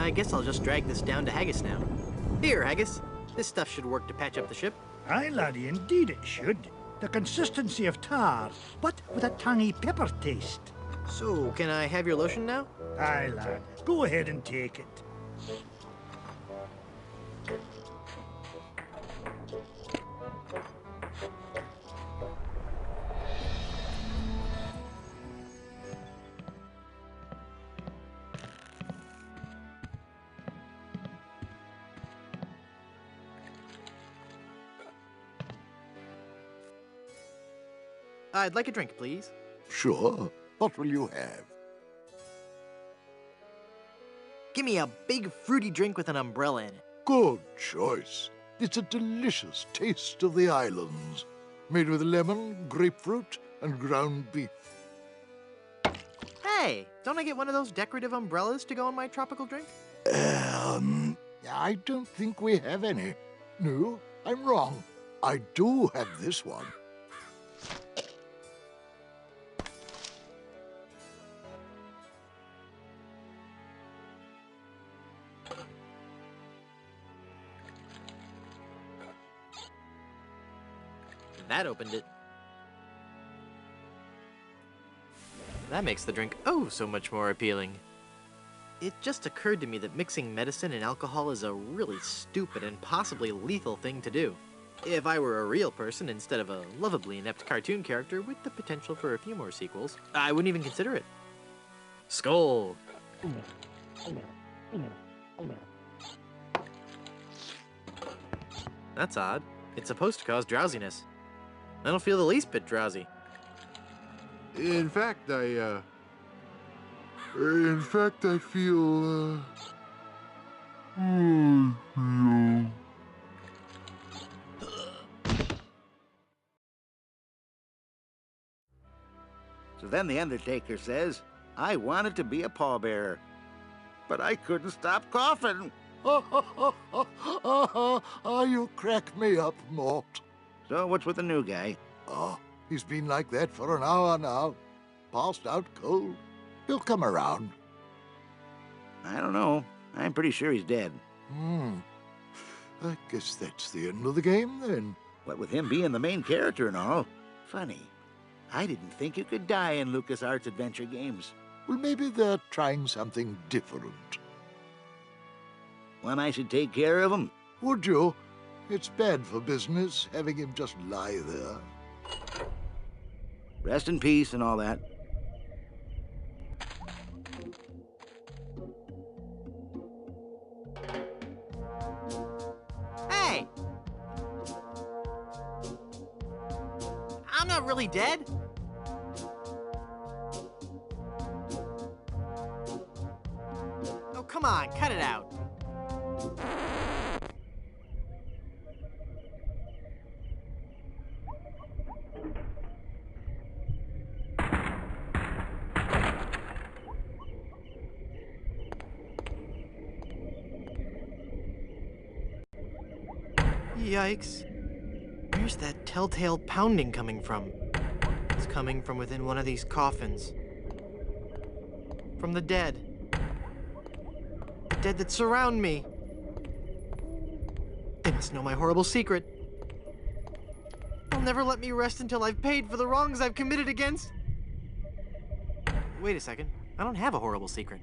I guess I'll just drag this down to Haggis now. Here, Haggis. This stuff should work to patch up the ship. Aye, laddie, indeed it should. The consistency of tar, but with a tangy pepper taste. So, can I have your lotion now? Aye, lad. Go ahead and take it. I'd like a drink, please. Sure. What will you have? Give me a big fruity drink with an umbrella in it. Good choice. It's a delicious taste of the islands. Made with lemon, grapefruit, and ground beef. Hey, don't I get one of those decorative umbrellas to go in my tropical drink? I don't think we have any. No, I'm wrong. I do have this one. That opened it. That makes the drink oh so much more appealing. It just occurred to me that mixing medicine and alcohol is a really stupid and possibly lethal thing to do. If I were a real person instead of a lovably inept cartoon character with the potential for a few more sequels, I wouldn't even consider it. Skull! That's odd. It's supposed to cause drowsiness. I don't feel the least bit drowsy. In fact, I feel, So then the Undertaker says, I wanted to be a pallbearer, but I couldn't stop coughing. You crack me up, Mort. So what's with the new guy? Oh, he's been like that for an hour now. Passed out cold. He'll come around. I don't know. I'm pretty sure he's dead. I guess that's the end of the game, then. What with him being the main character and all. Funny. I didn't think you could die in LucasArts adventure games. Well, maybe they're trying something different. When I should take care of him? Would you? It's bad for business, having him just lie there. Rest in peace and all that. Hey! I'm not really dead. Oh, come on, cut it out. Yikes. Where's that telltale pounding coming from? It's coming from within one of these coffins. From the dead. The dead that surround me. They must know my horrible secret. They'll never let me rest until I've paid for the wrongs I've committed against. Wait a second. I don't have a horrible secret.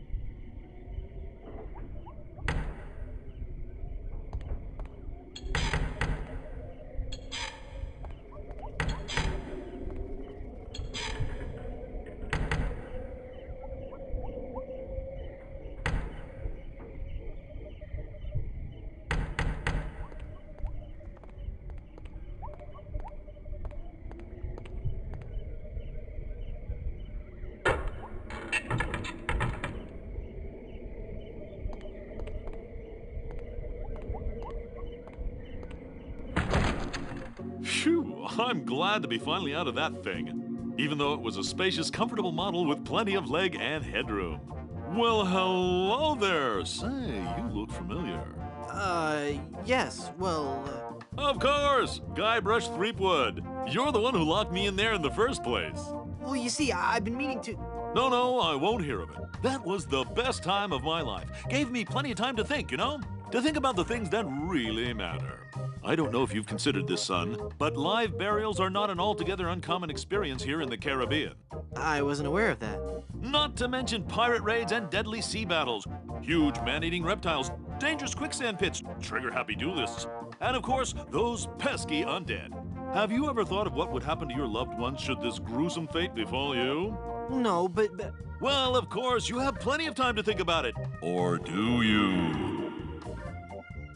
Phew, I'm glad to be finally out of that thing, even though it was a spacious, comfortable model with plenty of leg and headroom. Well, hello there. Say, you look familiar. Yes, well, Of course! Guybrush Threepwood. You're the one who locked me in there in the first place. well, you see, I've been meaning to... No, no, I won't hear of it. That was the best time of my life. Gave me plenty of time to think, you know? To think about the things that really matter. I don't know if you've considered this, son, but live burials are not an altogether uncommon experience here in the Caribbean. I wasn't aware of that. Not to mention pirate raids and deadly sea battles, huge man-eating reptiles, dangerous quicksand pits, trigger-happy duelists, and of course, those pesky undead. Have you ever thought of what would happen to your loved ones should this gruesome fate befall you? No, but... Well, of course, you have plenty of time to think about it. Or do you?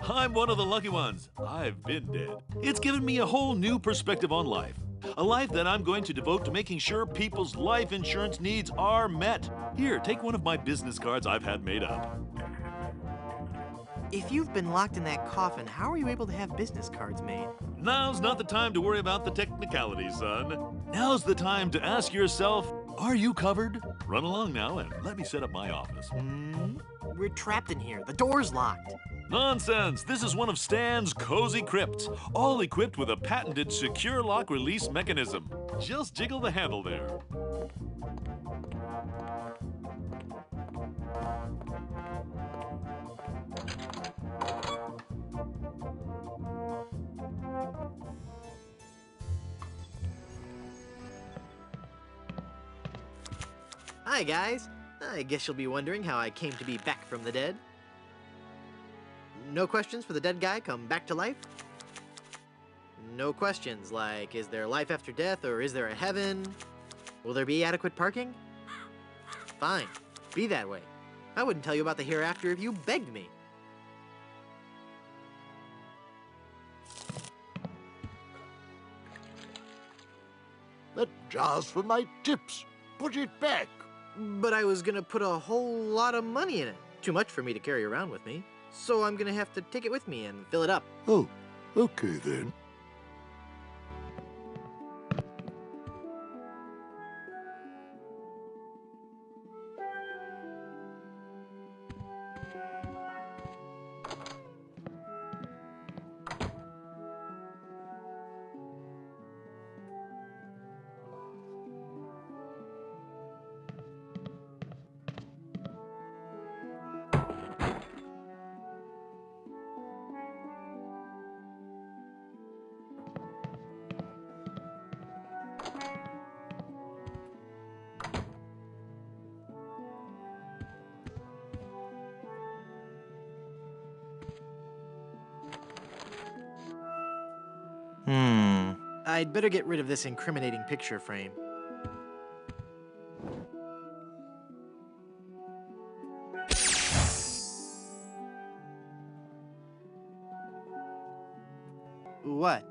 I'm one of the lucky ones. I've been dead. It's given me a whole new perspective on life. A life that I'm going to devote to making sure people's life insurance needs are met. Here, take one of my business cards I've had made up. If you've been locked in that coffin, how are you able to have business cards made? Now's not the time to worry about the technicalities, son. Now's the time to ask yourself, are you covered? Run along now and let me set up my office. We're trapped in here. The door's locked. Nonsense! This is one of Stan's cozy crypts, all equipped with a patented secure lock release mechanism. Just jiggle the handle there. Hi, guys. I guess you'll be wondering how I came to be back from the dead. No questions for the dead guy come back to life? No questions like, is there life after death or is there a heaven? Will there be adequate parking? Fine, be that way. I wouldn't tell you about the hereafter if you begged me. That jar's for my tips. Put it back. But I was gonna put a whole lot of money in it. Too much for me to carry around with me. So I'm gonna have to take it with me and fill it up. Oh, okay then. I'd better get rid of this incriminating picture frame. What?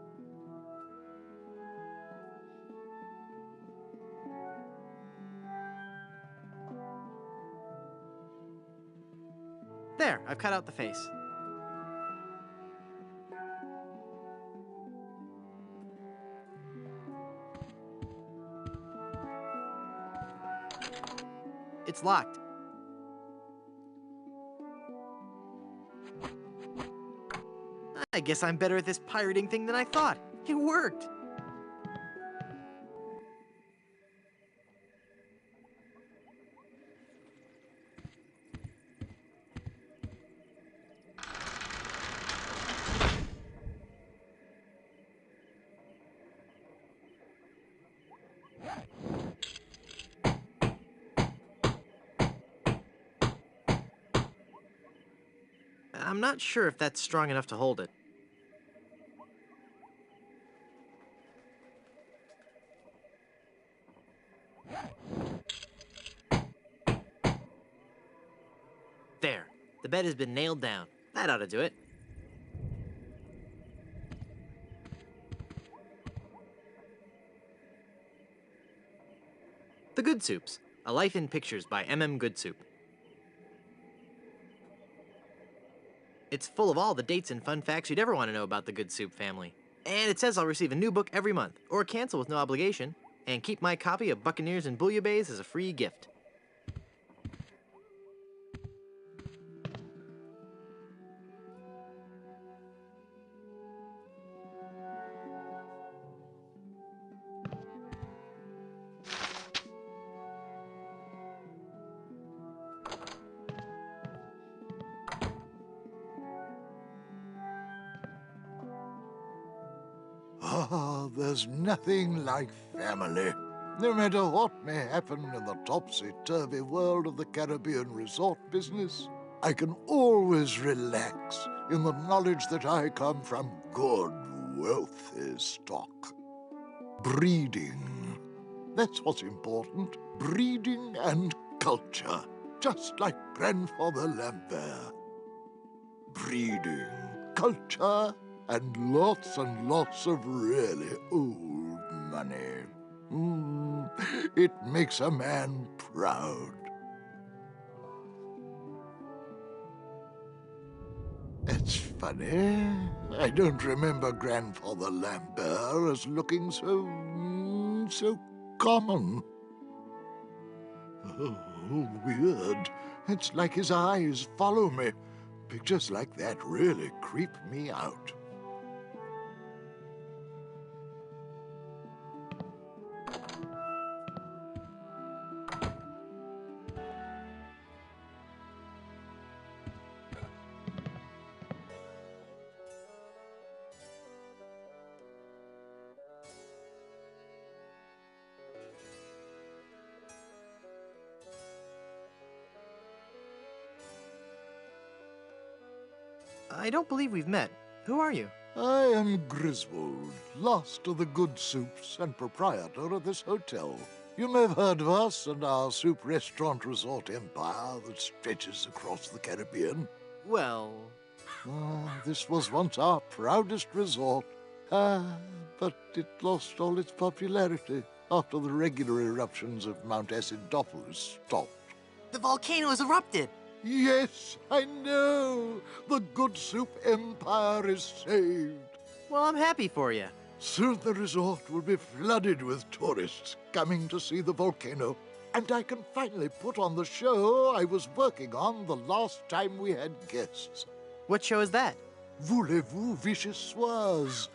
There, I've cut out the face. It's locked. I guess I'm better at this pirating thing than I thought. It worked. I'm not sure if that's strong enough to hold it. There. The bed has been nailed down. That ought to do it. The Good Soups. A Life in Pictures by M.M. Goodsoup. It's full of all the dates and fun facts you'd ever want to know about the Goodsoup family. And it says I'll receive a new book every month, or cancel with no obligation, and keep my copy of Buccaneers and Bouillabaisse as a free gift. Ah, there's nothing like family. No matter what may happen in the topsy-turvy world of the Caribbean resort business, I can always relax in the knowledge that I come from good, wealthy stock. Breeding. That's what's important. Breeding and culture. Just like Grandfather Lambert. Breeding, culture, and lots of really old money. It makes a man proud. It's funny. I don't remember Grandfather Lambert as looking so common. Oh, weird. It's like his eyes follow me. Pictures like that really creep me out. I don't believe we've met. Who are you? I am Griswold, last of the good soups and proprietor of this hotel. You may have heard of us and our soup restaurant resort empire that stretches across the Caribbean. Well, This was once our proudest resort, but it lost all its popularity after the regular eruptions of Mount Acidophilus stopped. the volcano has erupted. Yes, I know. The good soup empire is saved. Well, I'm happy for you. Soon the resort will be flooded with tourists coming to see the volcano, and I can finally put on the show I was working on the last time we had guests. What show is that? Voulez-vous Vichyssoise?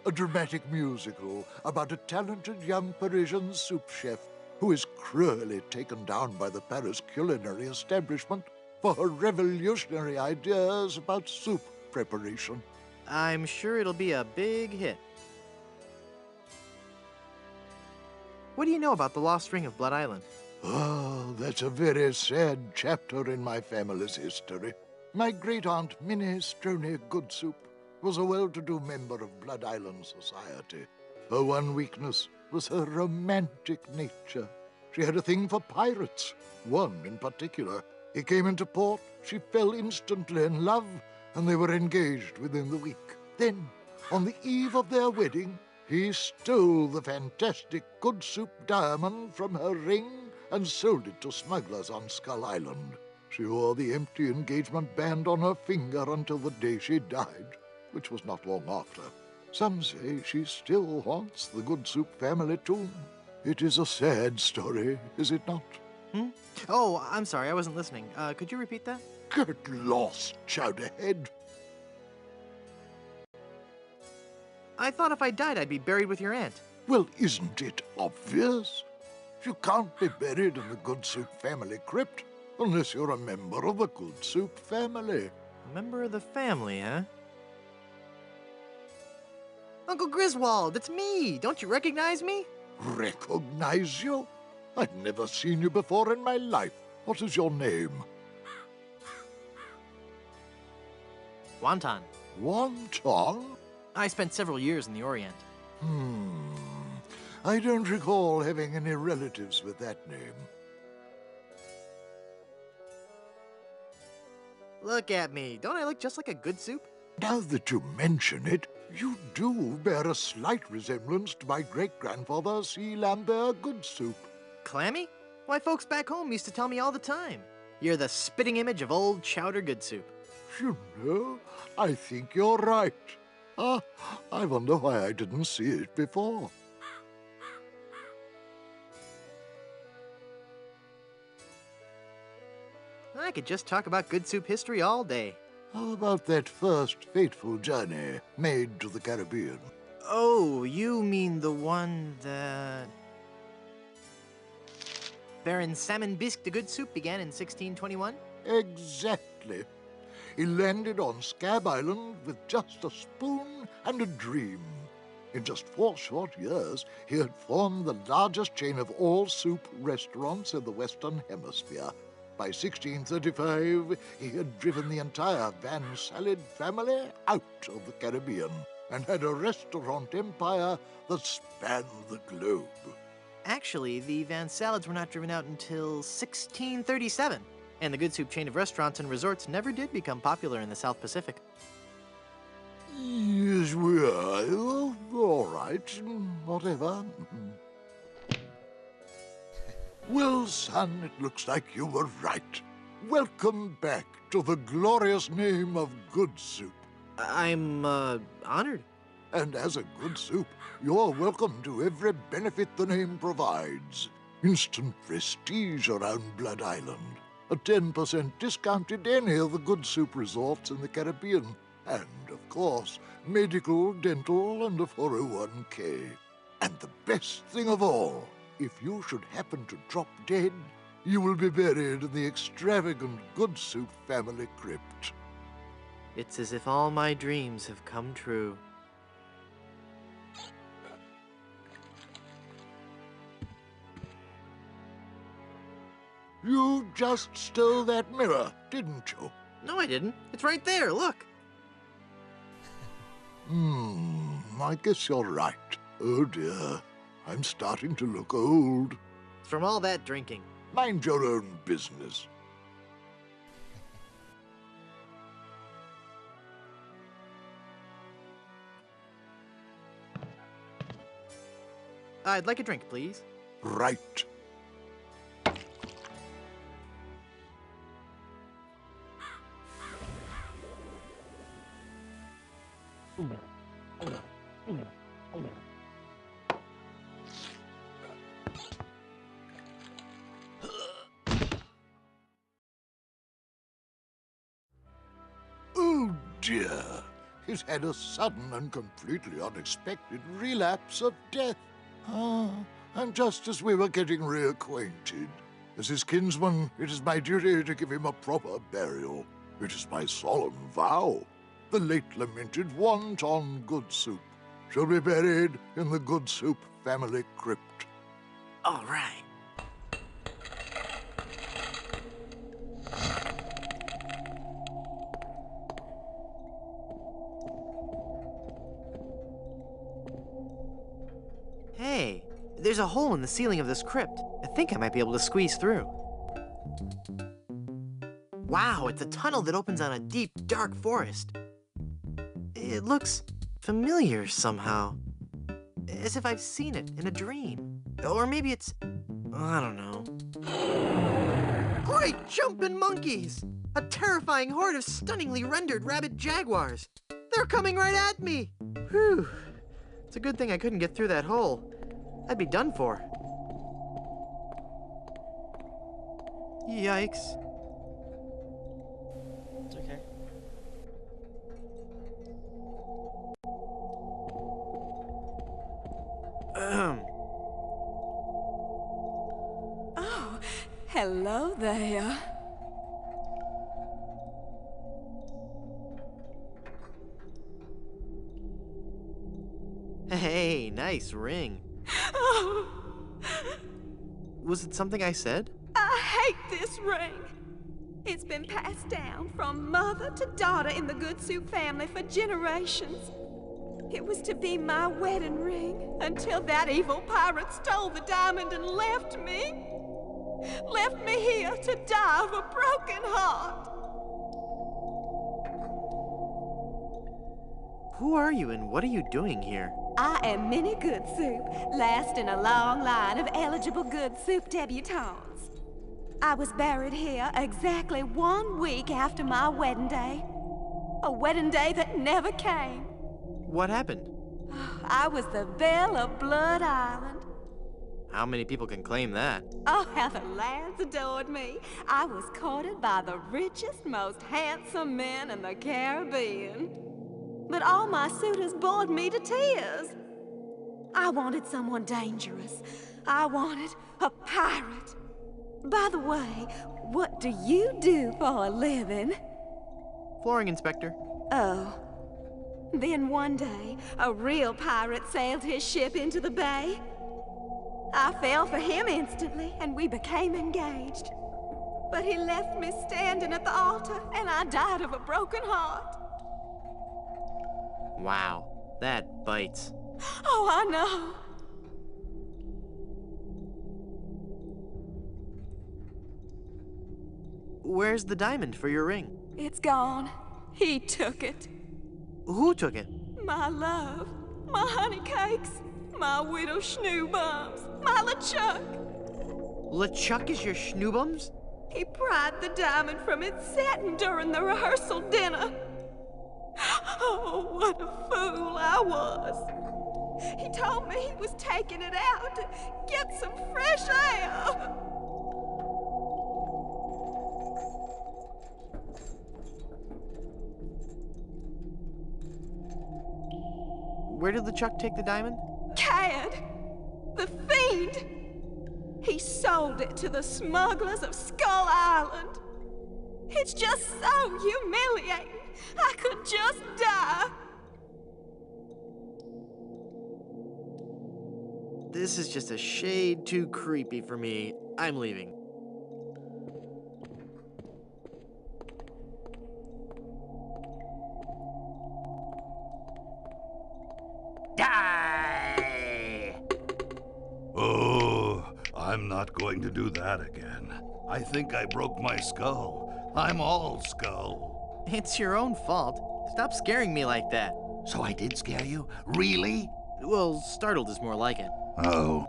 A dramatic musical about a talented young Parisian soup chef who is cruelly taken down by the Paris culinary establishment for her revolutionary ideas about soup preparation. I'm sure it'll be a big hit. What do you know about the lost ring of Blood Island? Oh, that's a very sad chapter in my family's history. My great-aunt Minnie Stroney Goodsoup was a well-to-do member of Blood Island society. Her one weakness was her romantic nature. She had a thing for pirates, one in particular. He came into port, she fell instantly in love, and they were engaged within the week. Then, on the eve of their wedding, he stole the fantastic Goodsoup diamond from her ring and sold it to smugglers on Skull Island. She wore the empty engagement band on her finger until the day she died, which was not long after. Some say she still haunts the Goodsoup family tomb. It is a sad story, is it not? Oh, I'm sorry, I wasn't listening. Could you repeat that? Get lost, Chowderhead. I thought if I died, I'd be buried with your aunt. Well, isn't it obvious? You can't be buried in the Goodsoup family crypt unless you're a member of the Goodsoup family. A member of the family, huh? Uncle Griswold, it's me! Don't you recognize me? Recognize you? I've never seen you before in my life. What is your name? Wonton. Wonton? I spent several years in the Orient. I don't recall having any relatives with that name. Look at me. Don't I look just like a good soup? Now that you mention it, you do bear a slight resemblance to my great-grandfather, C. Lambert Goodsoup. Clammy? Why, folks back home used to tell me all the time. You're the spitting image of old Chowder Goodsoup. You know, I think you're right. I wonder why I didn't see it before. I could just talk about good soup history all day. How about that first fateful journey made to the Caribbean? Oh, you mean the one that... Baron Salmon Bisque de Good Soup began in 1621? Exactly. He landed on Scab Island with just a spoon and a dream. In just 4 short years, he had formed the largest chain of all-soup restaurants in the Western Hemisphere. By 1635, he had driven the entire Van Salad family out of the Caribbean and had a restaurant empire that spanned the globe. Actually, the Van Salads were not driven out until 1637, and the Good Soup chain of restaurants and resorts never did become popular in the South Pacific. Yes, we are. All right, whatever. Well, son, it looks like you were right. Welcome back to the glorious name of Good Soup. I'm, honored. And as a Good Soup, you're welcome to every benefit the name provides. Instant prestige around Blood Island, a 10% discount at any of the Good Soup resorts in the Caribbean, and, of course, medical, dental, and a 401k. And the best thing of all, if you should happen to drop dead, you will be buried in the extravagant Good Soup family crypt. It's as if all my dreams have come true. You just stole that mirror, didn't you? No, I didn't. It's right there, look. I guess you're right. Oh dear, I'm starting to look old. It's from all that drinking. Mind your own business. I'd like a drink, please. Right. Oh dear, he's had a sudden and completely unexpected relapse of death. And just as we were getting reacquainted, as his kinsman, it is my duty to give him a proper burial. It is my solemn vow. The late lamented Wonton Good Soup shall be buried in the Good Soup family crypt. All right. Hey, there's a hole in the ceiling of this crypt. I think I might be able to squeeze through. Wow, it's a tunnel that opens on a deep, dark forest. It looks familiar somehow. As if I've seen it in a dream. Or maybe it's... I don't know. Great jumping monkeys! A terrifying horde of stunningly rendered rabid jaguars. They're coming right at me! Whew. It's a good thing I couldn't get through that hole. I'd be done for. Yikes. It's okay. Oh, hello there. Hey, nice ring. Oh, Was it something I said? I hate this ring. It's been passed down from mother to daughter in the Good Soup family for generations. It was to be my wedding ring until that evil pirate stole the diamond and left me. Left me here to die of a broken heart. Who are you and what are you doing here? I am Minnie Good Soup, last in a long line of eligible Good Soup debutantes. I was buried here exactly 1 week after my wedding day. A wedding day that never came. What happened? I was the belle of Blood Island. How many people can claim that? Oh, how the lads adored me. I was courted by the richest, most handsome men in the Caribbean. But all my suitors bored me to tears. I wanted someone dangerous. I wanted a pirate. By the way, what do you do for a living? Flooring inspector. Oh. Then one day, a real pirate sailed his ship into the bay. I fell for him instantly, and we became engaged. But he left me standing at the altar, and I died of a broken heart. Wow, that bites. Oh, I know. Where's the diamond for your ring? It's gone. He took it. Who took it? My love, my honey cakes, my widow schnoobums, my LeChuck. LeChuck is your schnoobums? He pried the diamond from its satin during the rehearsal dinner. Oh, what a fool I was. He told me he was taking it out to get some fresh air. Where did LeChuck take the diamond? Cad, the fiend. He sold it to the smugglers of Skull Island. It's just so humiliating. I could just die. This is just a shade too creepy for me. I'm leaving. Die! Oh, I'm not going to do that again. I think I broke my skull. I'm all skull. It's your own fault. Stop scaring me like that. So I did scare you? Really? Well, startled is more like it. Oh.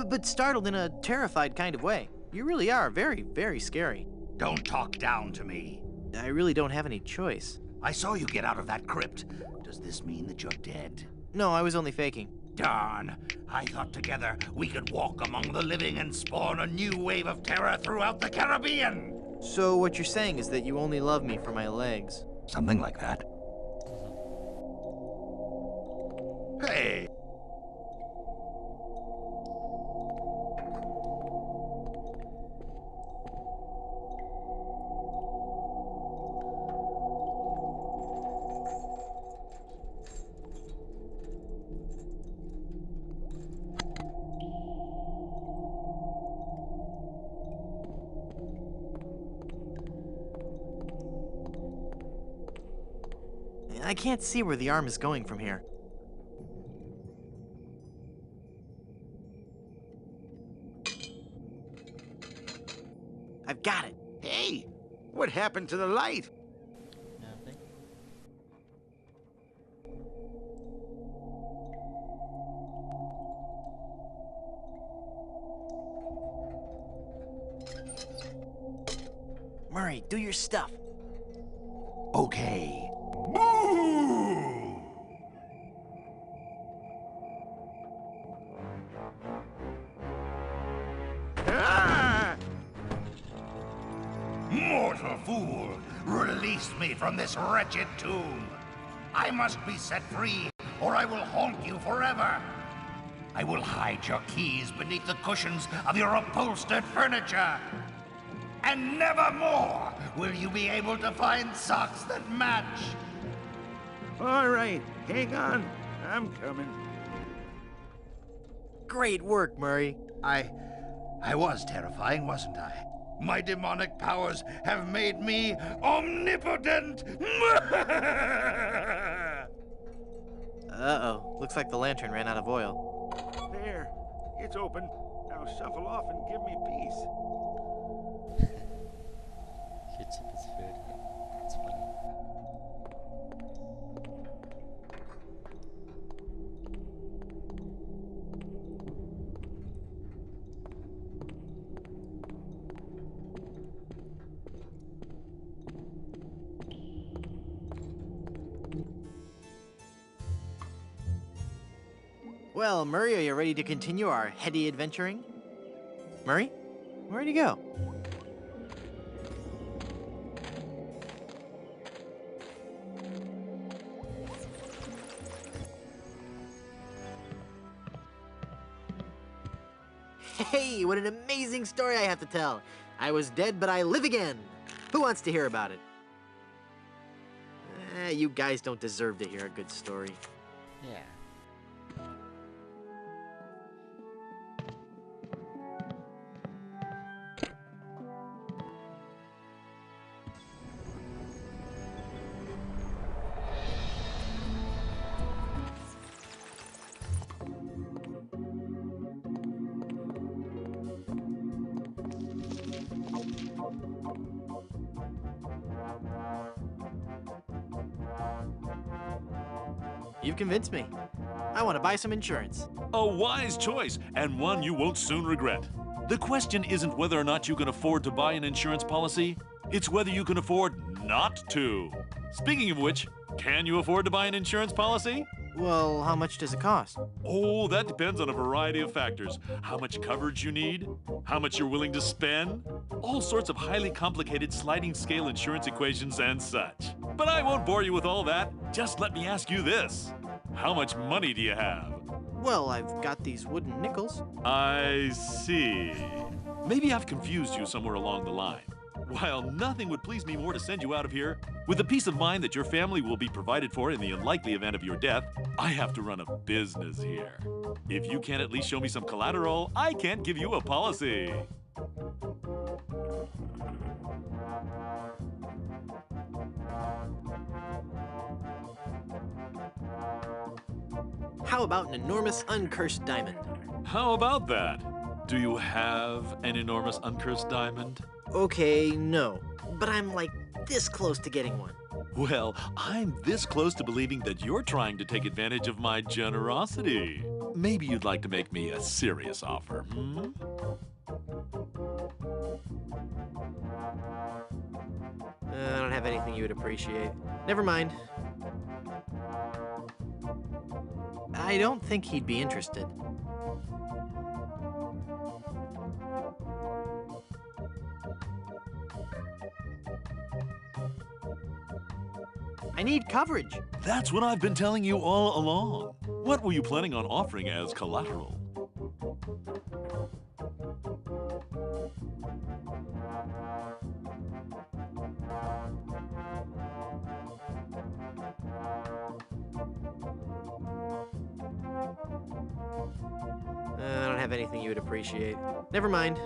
But startled in a terrified kind of way. You really are very, very scary. Don't talk down to me. I really don't have any choice. I saw you get out of that crypt. Does this mean that you're dead? No, I was only faking. Darn. I thought together we could walk among the living and spawn a new wave of terror throughout the Caribbean. So what you're saying is that you only love me for my legs. Something like that. Hey! I can't see where the arm is going from here. I've got it. Hey, what happened to the light? Nothing. Murray, do your stuff. Okay. Ah! Mortal fool! Release me from this wretched tomb! I must be set free, or I will haunt you forever! I will hide your keys beneath the cushions of your upholstered furniture! And never more will you be able to find socks that match! All right, hang on. I'm coming. Great work, Murray. I was terrifying, wasn't I? My demonic powers have made me omnipotent! Uh-oh. Looks like the lantern ran out of oil. There, it's open. Now shuffle off and give me peace. Ketchup is food. It's funny. Well, Murray, are you ready to continue our heady adventuring? Murray? Where'd he go? Hey, what an amazing story I have to tell. I was dead, but I live again. Who wants to hear about it? You guys don't deserve to hear a good story. Yeah. You've convinced me. I want to buy some insurance. A wise choice, and one you won't soon regret. The question isn't whether or not you can afford to buy an insurance policy, it's whether you can afford not to. Speaking of which, can you afford to buy an insurance policy? Well, how much does it cost? Oh, that depends on a variety of factors. How much coverage you need, how much you're willing to spend, all sorts of highly complicated sliding scale insurance equations and such. But I won't bore you with all that. Just let me ask you this. How much money do you have? Well, I've got these wooden nickels. I see. Maybe I've confused you somewhere along the line. While nothing would please me more to send you out of here, with the peace of mind that your family will be provided for in the unlikely event of your death, I have to run a business here. If you can't at least show me some collateral, I can't give you a policy. How about an enormous uncursed diamond? How about that? Do you have an enormous uncursed diamond? Okay, no. But I'm like this close to getting one. Well, I'm this close to believing that you're trying to take advantage of my generosity. Maybe you'd like to make me a serious offer, hmm? I don't have anything you would appreciate. Never mind. I don't think he'd be interested. I need coverage. That's what I've been telling you all along. What were you planning on offering as collateral? I don't have anything you would appreciate. Never mind.